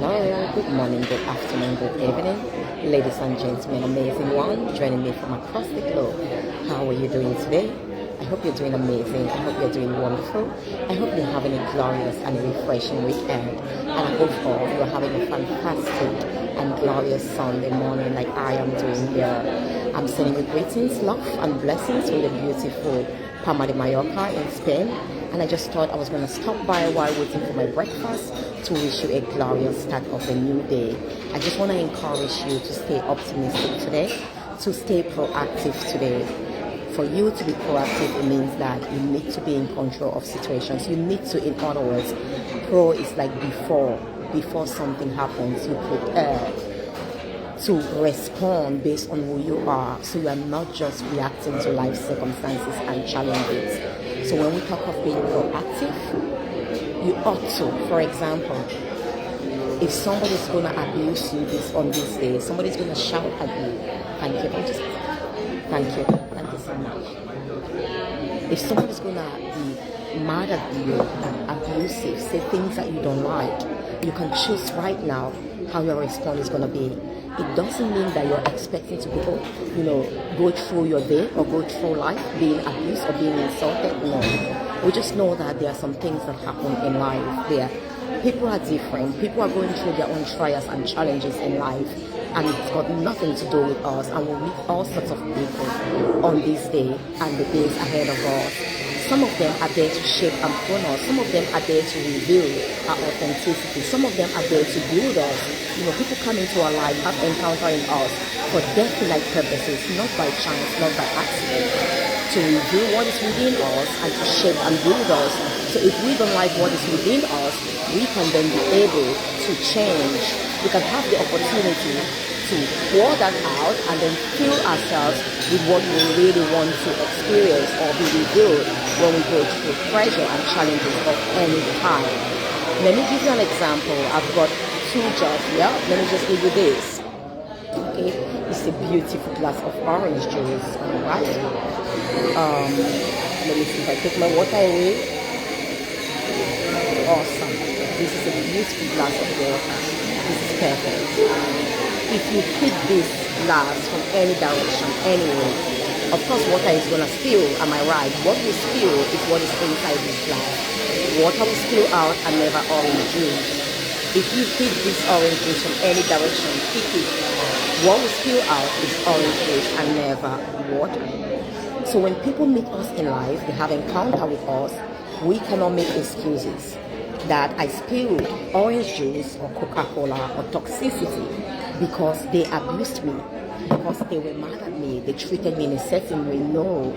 Hello, good morning, good afternoon, good evening, ladies and gentlemen, amazing one joining me from across the globe. How are you doing today? I hope you're doing amazing. I hope you're doing wonderful. I hope you're having a glorious and a refreshing weekend. And I hope all you're having a fantastic and glorious Sunday morning like I am doing here. I'm sending you greetings, love, and blessings from the beautiful Palma de Mallorca in Spain. And I just thought I was going to stop by while waiting for my breakfast to wish you a glorious start of a new day. I just want to encourage you to stay optimistic today, to stay proactive today. For you to be proactive, it means that you need to be in control of situations. You need to, in other words, pro is like before something happens, you prepare to respond based on who you are, so you are not just reacting to life circumstances and challenges. So when we talk of being proactive, you ought to, for example, if somebody's going to abuse you on this day, somebody's going to shout at you, thank you so much. If somebody's going to be mad at you and abusive, say things that you don't like, you can choose right now how your response is going to be. It doesn't mean that you're expecting to go through your day or go through life being abused or being insulted. No. We just know that there are some things that happen in life. People are different. People are going through their own trials and challenges in life. And it's got nothing to do with us. And we'll meet all sorts of people on this day and the days ahead of us. Some of them are there to shape and prune us. Some of them are there to reveal our authenticity. Some of them are there to build us. People come into our life, have encountering us for definite purposes, not by chance, not by accident, to reveal what is within us and to shape and build us. So if we don't like what is within us, we can then be able to change. We can have the opportunity to pour that out and then fill ourselves with what we really want to experience or be revealed when we go through pressure and challenges of any kind. Let me give you an example. I've got 2 jars here. Let me just give you this. Okay, it's a beautiful glass of orange juice. Alright. Let me see if I take my water away. Awesome. This is a beautiful glass of water. This is perfect. If you hit this glass from any direction, anyway, of course water is going to spill, am I right? What will spill is what is inside this glass. Water will spill out and never orange juice. If you hit this orange juice from any direction, hit it. What will spill out is orange juice and never water. So when people meet us in life, they have encounter with us, we cannot make excuses that I spilled orange juice or Coca-Cola or toxicity because they abused me, because they were mad at me, they treated me in a certain way. No.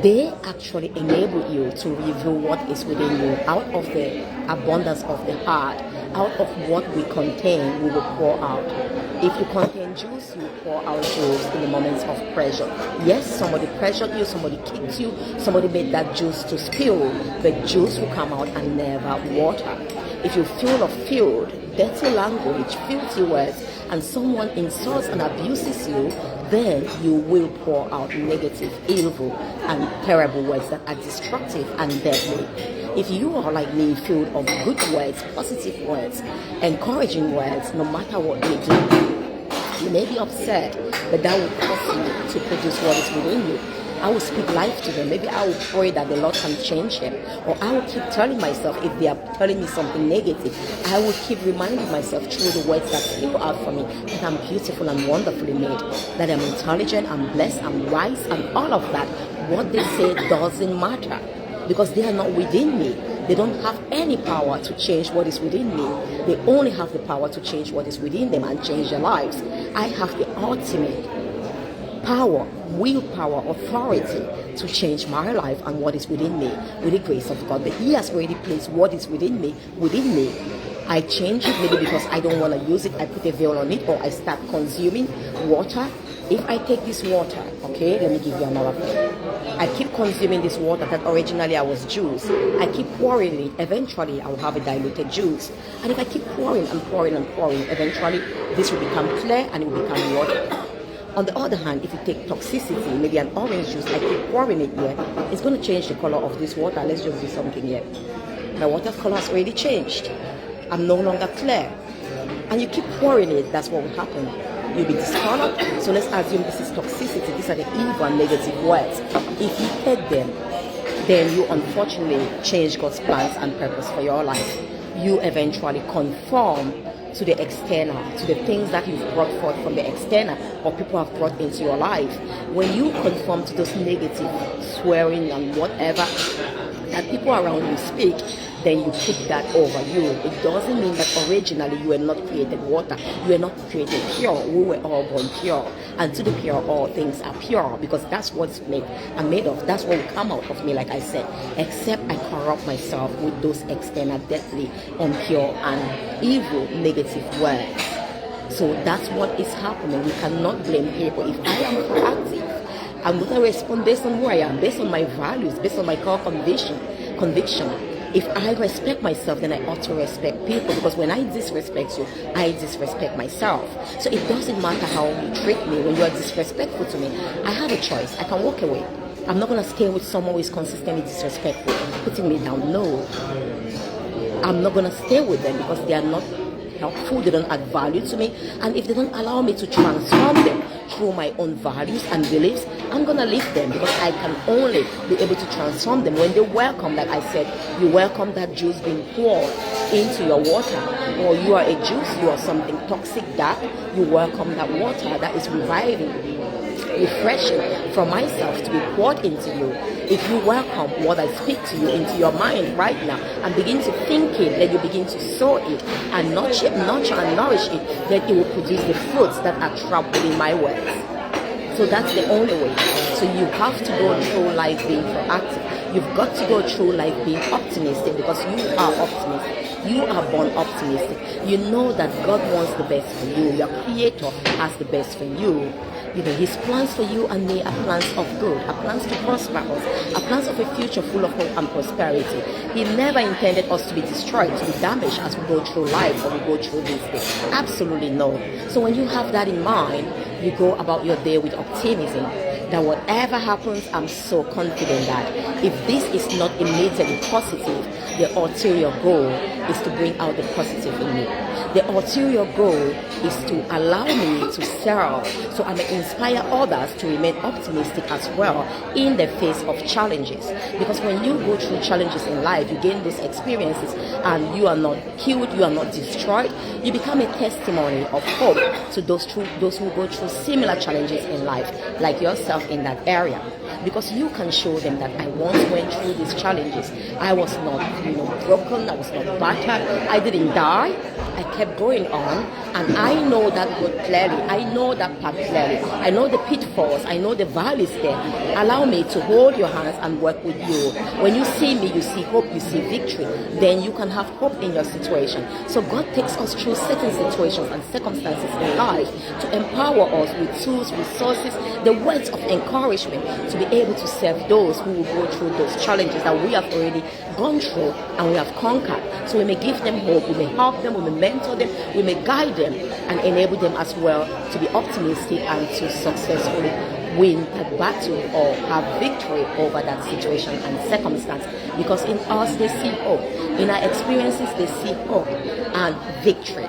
They actually enable you to reveal what is within you. Out of the abundance of the heart, out of what we contain, we will pour out. If you contain juice, you pour out juice in the moments of pressure. Yes, somebody pressured you, somebody kicked you, somebody made that juice to spill. The juice will come out and never water. If you feel dirty language, filthy words, and someone insults and abuses you, then you will pour out negative, evil, and terrible words that are destructive and deadly. If you are like me, filled of good words, positive words, encouraging words, no matter what they do, you may be upset, but that will cause you to produce what is within you. I will speak life to them. Maybe I will pray that the Lord can change him. Or I will keep telling myself, if they are telling me something negative, I will keep reminding myself through the words that spill out for me that I'm beautiful and wonderfully made, that I'm intelligent, I'm blessed, I'm wise, and all of that. What they say doesn't matter because they are not within me. They don't have any power to change what is within me. They only have the power to change what is within them and change their lives. I have the ultimate power, willpower, authority to change my life and what is within me with the grace of God. But he has already placed what is within me. I change it maybe because I don't want to use it. I put a veil on it, or I start consuming water. If I take this water, okay, let me give you another thing. I keep consuming this water that originally I was juice. I keep pouring it. Eventually, I will have a diluted juice. And if I keep pouring and pouring and pouring, eventually this will become clear and it will become water. On the other hand, if you take toxicity, maybe an orange juice, I keep pouring it here, it's going to change the color of this water. Let's just do something here. My water color has already changed. I'm no longer clear. And you keep pouring it, that's what will happen. You'll be discolored. So let's assume this is toxicity. These are the evil and negative words. If you hate them, then you unfortunately change God's plans and purpose for your life. You eventually conform to the external, to the things that you've brought forth from the external or people have brought into your life. When you conform to those negative swearing and whatever that people around you speak, then you put that over you. It doesn't mean that originally you were not created water. You were not created pure. We were all born pure. And to the pure, all things are pure, because that's what's I'm made of. That's what will come out of me, like I said. Except I corrupt myself with those external, deadly, impure, and evil, negative words. So that's what is happening. We cannot blame people. If I am proactive, I'm going to respond based on who I am, based on my values, based on my core conviction. If I respect myself, then I ought to respect people, because when I disrespect you, I disrespect myself. So it doesn't matter how you treat me. When you are disrespectful to me, I have a choice. I can walk away. I'm not going to stay with someone who is consistently disrespectful, putting me down. No. I'm not going to stay with them because they are not helpful, they don't add value to me, and if they don't allow me to transform them through my own values and beliefs, I'm gonna leave them, because I can only be able to transform them when they welcome, like I said, you welcome that juice being poured into your water, or you are a juice, you are something toxic, dark, you welcome that water that is reviving, refreshing from myself to be poured into you. If you welcome what I speak to you into your mind right now and begin to think it, then you begin to sow it and nurture and nourish it, then it will produce the fruits that are trapped within my words. So that's the only way. So you have to go through life being proactive. You've got to go through life being optimistic, because you are optimistic. You are born optimistic. You know that God wants the best for you. Your Creator has the best for you. You know, His plans for you and me are plans of good, are plans to prosper us, are plans of a future full of hope and prosperity. He never intended us to be destroyed, to be damaged as we go through life or we go through this day. Absolutely no. So when you have that in mind, you go about your day with optimism. That whatever happens, I'm so confident that if this is not immediately positive, the ulterior goal is to bring out the positive in me. The ulterior goal is to allow me to serve, so I may inspire others to remain optimistic as well in the face of challenges. Because when you go through challenges in life, you gain those experiences and you are not killed, you are not destroyed. You become a testimony of hope to those who go through similar challenges in life, like yourself in that area. Because you can show them that I once went through these challenges. I was not, broken. I was not battered. I didn't die. I kept going on, and I know that road clearly. I know that path clearly. I know the pitfalls. I know the valleys there. Allow me to hold your hands and work with you. When you see me, you see hope, you see victory. Then you can have hope in your situation. So God takes us through certain situations and circumstances in life to empower us with tools, resources, the words of encouragement to be able to serve those who will go through those challenges that we have already gone through and we have conquered. So we may give them hope, we may help them, we may mentor them, we may guide them and enable them as well to be optimistic and to successfully win that battle or have victory over that situation and circumstance. Because in us they see hope. In our experiences they see hope and victory.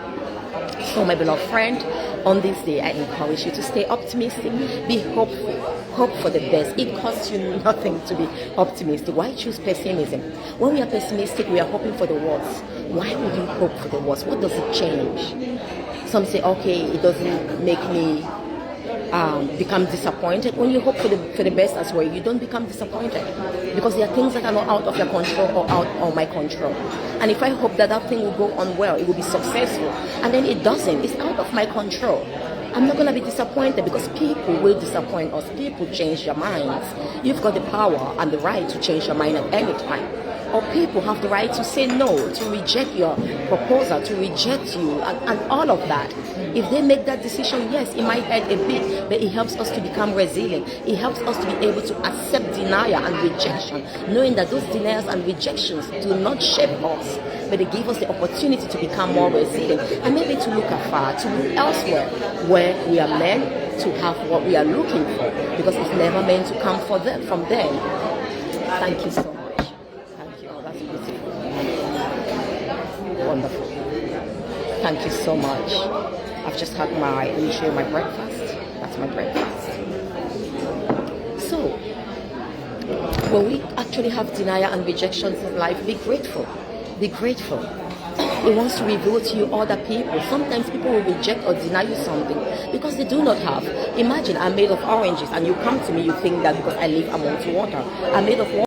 So my beloved friend, on this day I encourage you to stay optimistic, be hopeful, hope for the best. It costs you nothing to be optimistic. Why choose pessimism? When we are pessimistic, we are hoping for the worst. Why would you hope for the worst? What does it change? Some say, okay, it doesn't make me become disappointed. When you hope for the best as well, you don't become disappointed, because there are things that are not out of your control or out of my control. And if I hope that that thing will go on well, it will be successful, and then it doesn't, it's out of my control, I'm not going to be disappointed, because people will disappoint us. People change their minds. You've got the power and the right to change your mind at any time. Or people have the right to say no, to reject your proposal, to reject you, and all of that. If they make that decision, yes, it might hurt a bit, but it helps us to become resilient. It helps us to be able to accept denial and rejection, knowing that those denials and rejections do not shape us, but they give us the opportunity to become more resilient, and maybe to look afar, to look elsewhere, where we are meant to have what we are looking for, because it's never meant to come from them. Thank you so much. Thank you. Oh, that's beautiful. Wonderful. Thank you so much. I've just had let me show you my breakfast. That's my breakfast. So, when we actually have denial and rejections in life, be grateful. Be grateful. It wants to reveal to you other people. Sometimes people will reject or deny you something because they do not have. Imagine I'm made of oranges and you come to me, you think that because I live amongst water, I'm made of water.